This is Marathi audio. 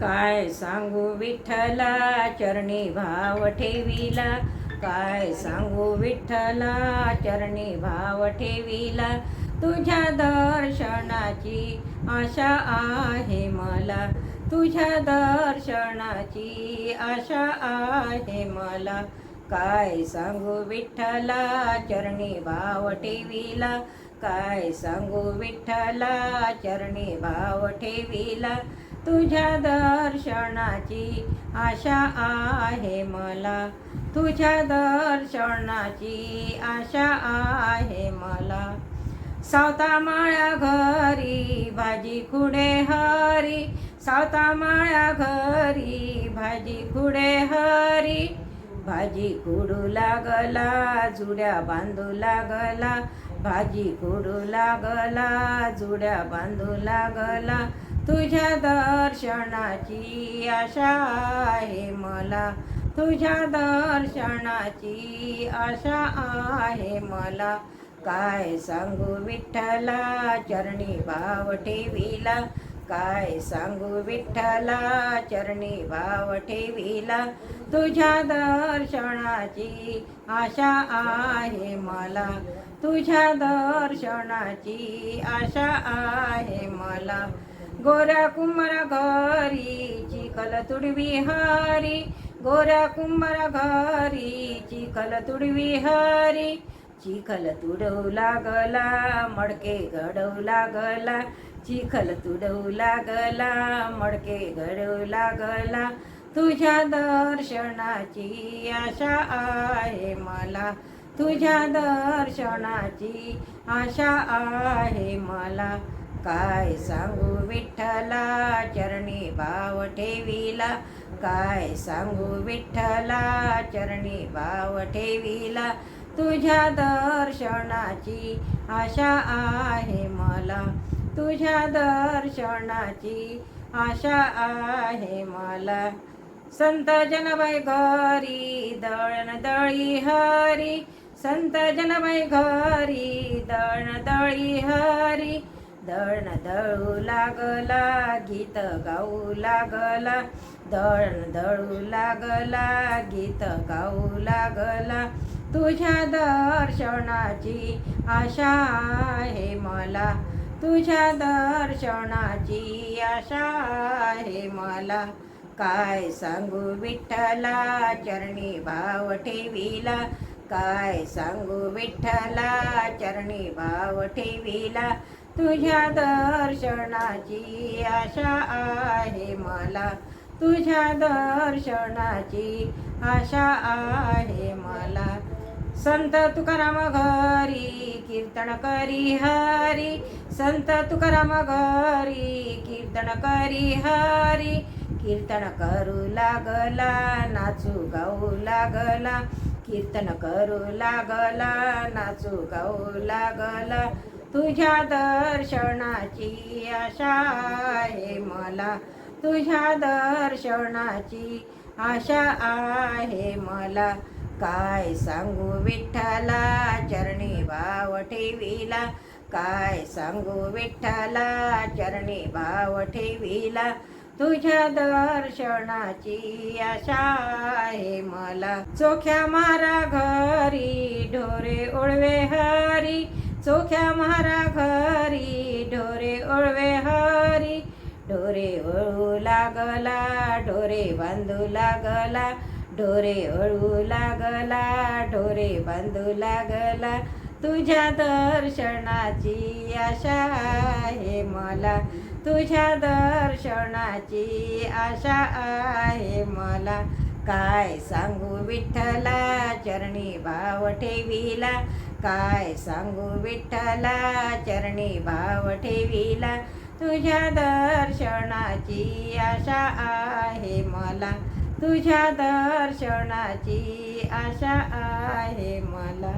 काय सांगू विठ्ठला चरणी भाव ठेविला, काय सांगू विठ्ठला चरणी भाव ठेविला. तुझ्या दर्शनाची आशा आहे मला, तुझ्या दर्शनाची आशा आहे मला. काय सांगू विठ्ठला चरणी भाव ठेविला, काय सांगू विठ्ठला चरणी भाव ठेविला. तुझ्या दर्शनाची आशा आहे मला, तुझ्या दर्शनाची आशा आहे मला. सावता माळ्या घरी भाजी खुडे हरी, सावता माळ्या घरी भाजी खुडे हरी. भाजी खुडू लागला जुड्या बांधू लागला, भाजी खुडू लागला जुड्या बांधू लागला. तुझ्या दर्शनाची आशा आहे मला, तुझ्या दर्शनाची आशा आहे मला. काय सांगू विठ्ठला चरणी भाव ठेविला, काय सांगू विठ्ठला चरणी भाव ठेविला. तुझ्या दर्शनाची आशा आहे मला, तुझ्या दर्शनाची आशा आहे मला. गोऱ्या कुंभारा घरी चिखल तुडवी हरी, गोऱ्या कुंभारा घरी चिखल तुडवी हरी. चिखल तुडवू लागला मडके घडवू लागला, चिखल तुडवू लागला मडके घडवू लागला. तुझ्या दर्शनाची आशा आहे मला, तुझ्या दर्शनाची आशा आहे मला. काय सांगू विठ्ठला चरणी भाव ठेविला, काय सांगू विठ्ठला चरणी भाव ठेविला. तुझ्या दर्शनाची आशा आहे मला, तुझ्या दर्शनाची आशा आहे मला. संत जनबाई घरी दळण दळी हरी, संत जनबाई घरी दळण दळी हरी. दळण दळू लागला गीत गाऊ लागला, दळण दळू लागला गीत गाऊ लागला. तुझ्या दर्शनाची आशा आहे मला, तुझ्या दर्शनाची आशा आहे मला. काय सांगू विठ्ठला चरणी भाव ठेविला, काय सांगू विठ्ठला चरणी भाव ठेविला. तुझ्या दर्शनाची आशा आहे मला, तुझ्या दर्शनाची आशा आहे मला. संत तुकाराम घरी कीर्तन करी हरी, संत तुकाराम घरी कीर्तन करी हरी. कीर्तन करू लागला नाचू गाऊ लागला, कीर्तन करू लागला नाचू गाऊ लागला. तुझ्या दर्शनाची आशा आहे मला, तुझ्या दर्शनाची आशा आहे मला. काय सांगू विठ्ठला चरणी भाव ठेविला, काय सांगू विठ्ठला चरणी भाव ठेविला. तुझ्या दर्शनाची आशा आहे मला. चोख्या मारा घरी ढोरे ओळवे हरी, चोख्या मारा घरी ढोरे ओळवे हरी. ढोरे ओळू लागला ढोरे बांधू लागला, ढोरे ओळू लागला ढोरे बांधू लागला. तुझ्या दर्शनाची आशा आहे मला, तुझ्या दर्शनाची आशा आहे मला. काय सांगू विठ्ठला चरणी भाव ठेविला, काय सांगू विठ्ठला चरणी भाव ठेविला. तुझ्या दर्शनाची आशा आहे मला, तुझ्या दर्शनाची आशा आहे मला.